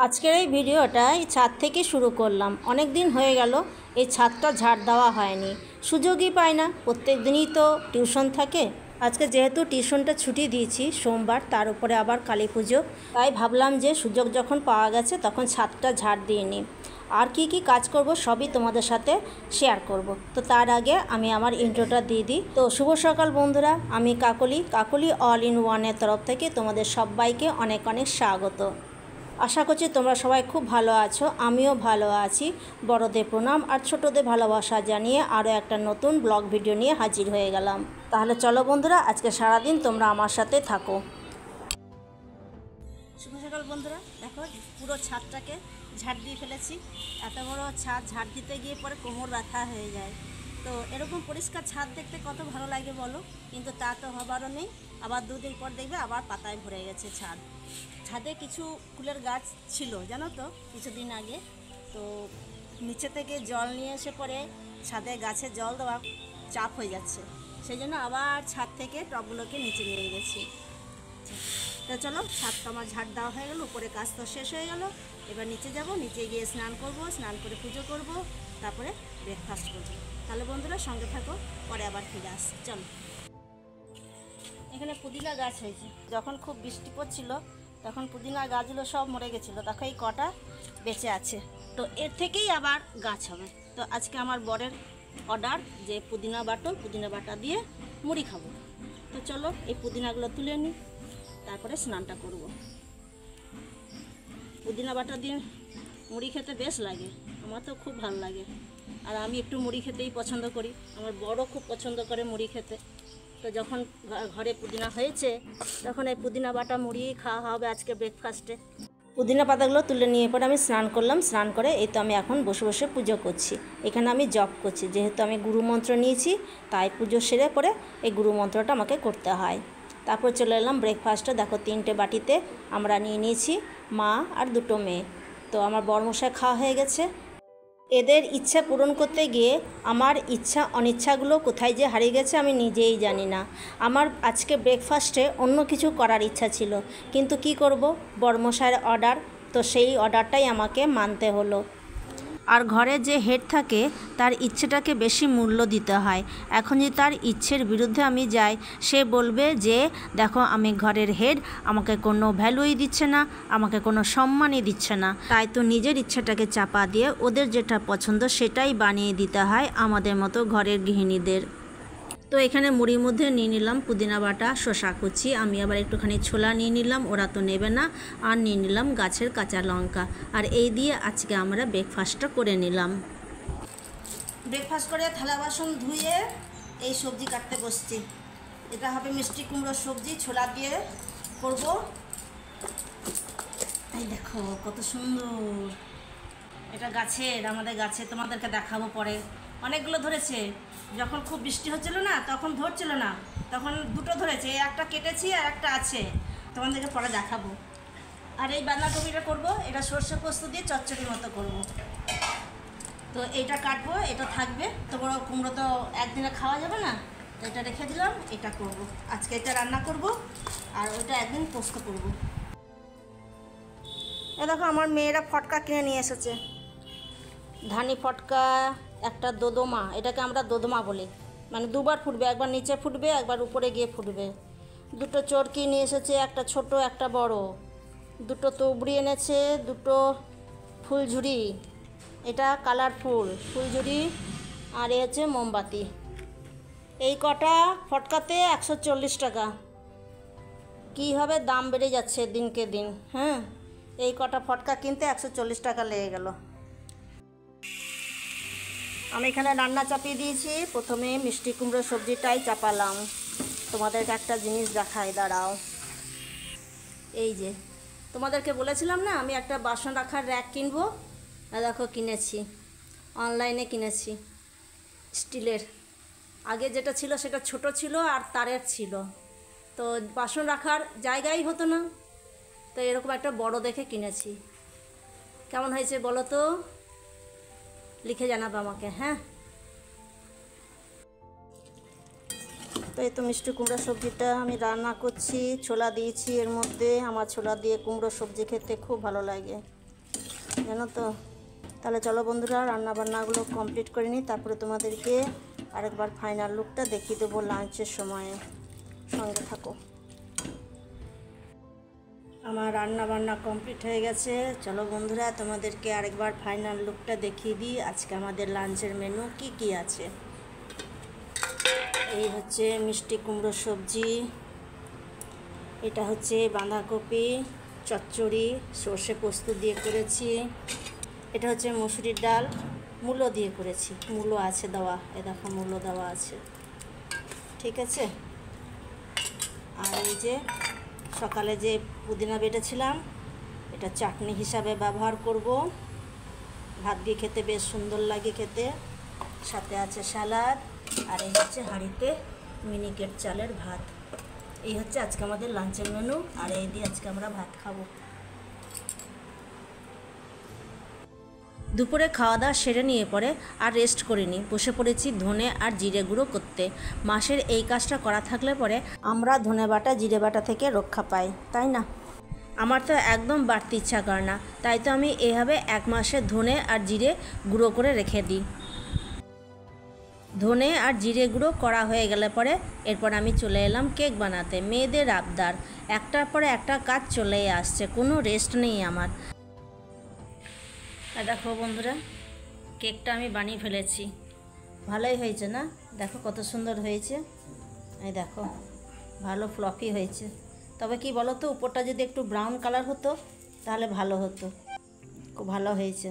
আজকের এই ভিডিওটা এই ছাদ থেকে শুরু করলাম। অনেক দিন হয়ে গেল এই ছাদটা ঝাড় দেওয়া হয়নি, সুযোগই পাই না। প্রত্যেক দিনই তো টিউশন থাকে। আজকে যেহেতু টিউশনটা ছুটি দিয়েছি সোমবার, তার উপরে আবার কালী পুজো, তাই ভাবলাম যে সুযোগ যখন পাওয়া গেছে তখন ছাদটা ঝাড় দিয়ে নিই। আর কি কি কাজ করব সবই তোমাদের সাথে শেয়ার করব। তো তার আগে আমি আমার ইন্ট্রোটা দিয়ে দিই। তো শুভ সকাল বন্ধুরা, আমি কাকলি অল ইন ওয়ানের তরফ থেকে তোমাদের সবাইকে অনেক অনেক স্বাগত। আশা করছি তোমরা সবাই খুব ভালো আছো, আমিও ভালো আছি। বড়দের প্রণাম আর ছোটদের ভালোবাসা জানিয়ে আরও একটা নতুন ব্লগ ভিডিও নিয়ে হাজির হয়ে গেলাম। তাহলে চলো বন্ধুরা, আজকে সারাদিন তোমরা আমার সাথে থাকো। শুভ সকাল বন্ধুরা, দেখো পুরো ছাদটাকে ঝাড় দিয়ে ফেলেছি। এত বড় ছাদ ঝাড় দিতে গিয়ে পরে কোমর ব্যথা হয়ে যায়। তো এরকম পরিষ্কার ছাদ দেখতে কত ভালো লাগে বলো, কিন্তু তা তো হবারও নেই। আবার দুদিন পর দেখবে আবার পাতায় ভরে গেছে ছাদ। ছাদে কিছু ফুলের গাছ ছিল জানো তো কিছুদিন আগে, তো নিচে থেকে জল নিয়ে এসে পরে ছাদে গাছে জল দেওয়া চাপ হয়ে যাচ্ছে, সেই জন্য আবার ছাদ থেকে টবগুলোকে নিচে নিয়ে গেছি। তা চলো, ছাদটা আমার ঝাড় দেওয়া হয়ে গেল, উপরে কাজ তো শেষ হয়ে গেল। এবার নিচে যাব, নিচে গিয়ে স্নান করব, স্নান করে পুজো করব, তারপরে ব্রেকফাস্ট করব। তাহলে বন্ধুরা সঙ্গে থাকো, পরে আবার ফিরে আসছি। চলো, এখানে পুদিনা গাছ হয়েছে। যখন খুব বৃষ্টি পড়ছিল তখন পুদিনা গাছগুলো সব মরে গেছিলো, দেখো এই কটা বেঁচে আছে। তো এর থেকেই আবার গাছ হবে। তো আজকে আমার বরের অর্ডার যে পুদিনা বাটা দিয়ে মুড়ি খাবো। তো চলো এই পুদিনাগুলো তুলে নিই, তারপরে স্নানটা করব। পুদিনা বাটা দিয়ে মুড়ি খেতে বেশ লাগে, আমার তো খুব ভালো লাগে। আর আমি একটু মুড়ি খেতেই পছন্দ করি, আমার বড়ও খুব পছন্দ করে মুড়ি খেতে। তো যখন ঘরে পুদিনা হয়েছে তখন এই পুদিনা বাটা মুড়ি খাওয়া হবে আজকে ব্রেকফাস্টে। পুদিনা পাতাগুলো তুলে নিয়ে পরে আমি স্নান করলাম, স্নান করে এই তো আমি এখন বসে বসে পুজো করছি। এখানে আমি জপ করছি, যেহেতু আমি গুরুমন্ত্র নিয়েছি তাই পুজো সেরে পরে এই গুরুমন্ত্রটা আমাকে করতে হয়। তারপর চলে এলাম ব্রেকফাস্টে। দেখো 3টে বাটিতে আমরা নিয়ে নিয়েছি, মা আর 2টো মেয়ে। তো আমার বরমশাই খাওয়া হয়ে গেছে। এদের ইচ্ছা পূরণ করতে গিয়ে আমার ইচ্ছা অনিচ্ছাগুলো কোথায় যে হারিয়ে গেছে আমি নিজেই জানি না। আমার আজকে ব্রেকফাস্টে অন্য কিছু করার ইচ্ছা ছিল, কিন্তু কি করব, বরমশাইয়ের অর্ডার, তো সেই অর্ডারটাই আমাকে মানতে হলো। আর ঘরে যে হেড থাকে তার ইচ্ছেটাকে বেশি মূল্য দিতে হয়। এখন যদি তার ইচ্ছের বিরুদ্ধে আমি যাই, সে বলবে যে দেখো আমি ঘরের হেড, আমাকে কোনো ভ্যালুই দিচ্ছে না, আমাকে কোনো সম্মানই দিচ্ছে না। তাই তো নিজের ইচ্ছাটাকে চাপা দিয়ে ওদের যেটা পছন্দ সেটাই বানিয়ে দিতে হয় আমাদের মতো ঘরের গৃহিণীদের। তো এখানে মুড়ির মধ্যে নিয়ে নিলাম পুদিনা বাটা, শসা কুচি, আমি আবার একটুখানি ছোলা নিয়ে নিলাম, ওরা তো নেবে না। আর নিয়ে নিলাম গাছের কাঁচা লঙ্কা। আর এই দিয়ে আজকে আমরা ব্রেকফাস্টটা করে নিলাম। ব্রেকফাস্ট করে থালা বাসন ধুয়ে এই সবজি কাটতে বসছি। এটা হবে মিষ্টি কুমড়োর সবজি, ছোলা দিয়ে করব। এই দেখো কত সুন্দর, এটা গাছের, আমাদের গাছে, তোমাদেরকে দেখাবো পরে। অনেকগুলো ধরেছে, যখন খুব বৃষ্টি হচ্ছিল না তখন ধরছিল না, তখন 2টো ধরেছে, একটা কেটেছি আর একটা আছে, তোমাদেরকে পরে দেখাবো। আর এই বাঁধাকপিটা করব, এটা সর্ষে পোস্ত দিয়ে চচ্চড়ির মতো করব। তো এইটা কাটবো, এটা থাকবে। তো বড় কুমড়ো তো একদিনে খাওয়া যাবে না, তো এটা রেখে দিলাম, এটা করব আজকে, এটা রান্না করব। আর ওইটা একদিন পোস্ত করব। এ দেখো আমার মেয়েরা ফটকা কিনে নিয়ে এসেছে, ধানি ফটকা, একটা দোদমা, এটাকে আমরা দোদমা বলি, মানে 2বার ফুটবে, একবার নিচে ফুটবে একবার উপরে গিয়ে ফুটবে। 2টো চরকি নিয়ে এসেছে, একটা ছোট একটা বড়, 2টো তুবড়ি এনেছে, 2টো ফুলঝুরি, এটা কালারফুল ফুলঝুরি, আর এ হচ্ছে মোমবাতি। এই কটা ফটকাতে 140 টাকা। কীভাবে দাম বেড়ে যাচ্ছে দিনকে দিন। হ্যাঁ, এই কটা ফটকা কিনতে 140 টাকা লেগে গেল। আমি এখানে রান্না চাপিয়ে দিয়েছি, প্রথমে মিষ্টি কুমড়ো সবজিটাই চাপালাম। তোমাদেরকে একটা জিনিস দেখাই, দাঁড়াও। এই যে তোমাদেরকে বলেছিলাম না আমি একটা বাসন রাখার র্যাক কিনবো, দেখো কিনেছি, অনলাইনে কিনেছি, স্টিলের। আগে যেটা ছিল সেটা ছোট ছিল আর তারের ছিল, তো বাসন রাখার জায়গাই হতো না, তো এরকম একটা বড় দেখে কিনেছি। কেমন হয়েছে বলো তো, লিখে জানাবো আমাকে। হ্যাঁ, তো এই তো মিষ্টি কুমড়ো সবজিটা আমি রান্না করছি, ছোলা দিয়েছি এর মধ্যে। আমার ছোলা দিয়ে কুমড়ো সবজি খেতে খুব ভালো লাগে। জানো তো। তাহলে চলো বন্ধুরা, রান্নাবান্নাগুলো কমপ্লিট করে নিই, তারপরে তোমাদেরকে আরেকবার ফাইনাল লুকটা দেখিয়ে দেবো লাঞ্চের সময়ে। সঙ্গে থাকো। আমার রান্নাবান্না কমপ্লিট হয়ে গেছে। চলো বন্ধুরা, তোমাদেরকে আরেকবার ফাইনাল লুকটা দেখিয়ে দিই আজকে আমাদের লাঞ্চের মেনু কি কি আছে। এই হচ্ছে মিষ্টি কুমড়ো সবজি, এটা হচ্ছে বাঁধাকপি চচ্চড়ি সর্ষে পোস্ত দিয়ে করেছি, এটা হচ্ছে মুসুরির ডাল মূলো দিয়ে করেছি, মূলো আছে দেওয়া, এ দেখো মূলো দেওয়া আছে, ঠিক আছে। আর এই যে সকালে যে পুদিনা বেটেছিলাম, এটা চাটনি হিসাবে ব্যবহার করব, ভাত দিয়ে খেতে বেশ সুন্দর লাগে খেতে। সাথে আছে স্যালাড, আর এই হচ্ছে হাঁড়িতে মিনিকেট চালের ভাত। এই হচ্ছে আজকে আমাদের লাঞ্চের মেনু, আর এই দিয়ে আজকে আমরা ভাত খাবো। দুপুরে খাওয়া দাওয়া সেরে নিয়ে পরে আর রেস্ট করিনি, বসে পড়েছি ধনে আর জিরে গুঁড়ো করতে। মাসের এই কাজটা করা থাকলে পরে আমরা ধনে বাটা জিরে বাটা থেকে রক্ষা পাই, তাই না? আমার তো একদম বাড়তি ইচ্ছা করে না, তাই তো আমি এভাবে 1 মাসে ধনে আর জিরে গুঁড়ো করে রেখে দিই। ধনে আর জিরে গুঁড়ো করা হয়ে গেলে পরে এরপর আমি চলে এলাম কেক বানাতে। মেয়েদের আবদার, একটার পরে একটা কাজ চলেই আসছে, কোনো রেস্ট নেই আমার। দেখো বন্ধুরা, কেকটা আমি বানিয়ে ফেলেছি, ভালোই হয়েছে না? দেখো কত সুন্দর হয়েছে, এই দেখো ভালো ফ্লফি হয়েছে। তবে কি বলো তো, উপরটা যদি একটু ব্রাউন কালার হতো তাহলে ভালো হতো। খুব ভালো হয়েছে,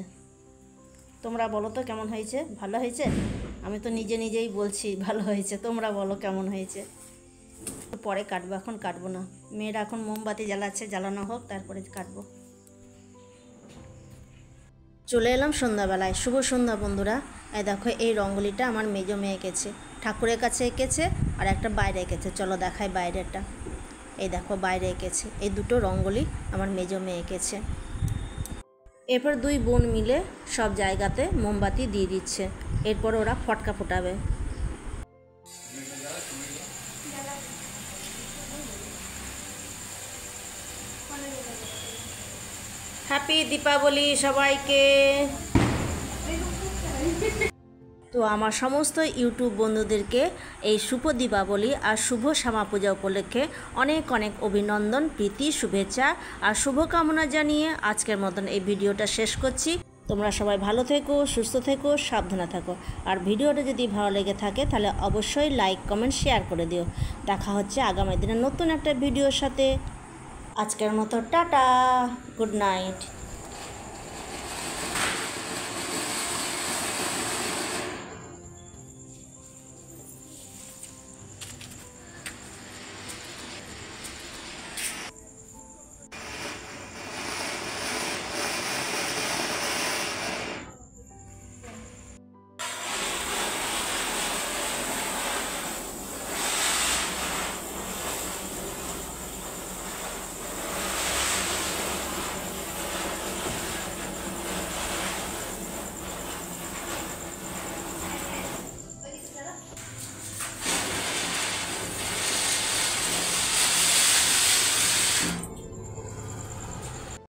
তোমরা বলো তো কেমন হয়েছে? ভালো হয়েছে? আমি তো নিজেই বলছি ভালো হয়েছে, তোমরা বলো কেমন হয়েছে। পরে কাটবো, এখন কাটবো না। মেয়েরা এখন মোমবাতি জ্বালাচ্ছে, জ্বালানো হোক তারপরে কাটবো। চলে এলাম সন্ধ্যাবেলায়। শুভ সন্ধ্যা বন্ধুরা। এই দেখো এই রঙ্গোলিটা আমার মেজো মেয়ে এঁকেছে, ঠাকুরের কাছে এঁকেছে আর একটা বাইরে এঁকেছে। চলো দেখাই বাইরেটা। এই দেখো বাইরে এঁকেছে, এই দুটো রঙ্গোলি আমার মেজো মেয়ে এঁকেছে। এরপর 2 বোন মিলে সব জায়গাতে মোমবাতি দিয়ে দিচ্ছে, এরপর ওরা ফটকা ফোটাবে। হ্যাপি দীপাবলি সবাইকে। তো আমার সমস্ত ইউটিউব বন্ধুদেরকে এই শুভ দীপাবলি আর শুভ শ্যামা পূজা উপলক্ষে অনেক অনেক অভিনন্দন, প্রীতি, শুভেচ্ছা আর শুভকামনা জানিয়ে আজকের মতন এই ভিডিওটা শেষ করছি। তোমরা সবাই ভালো থেকো, সুস্থ থেকো, সাবধানে থাকো। আর ভিডিওটা যদি ভালো লেগে থাকে তাহলে অবশ্যই লাইক, কমেন্ট, শেয়ার করে দিও। দেখা হচ্ছে আগামী দিনে নতুন একটা ভিডিওর সাথে। আজকের মতো টাটা, গুড নাইট।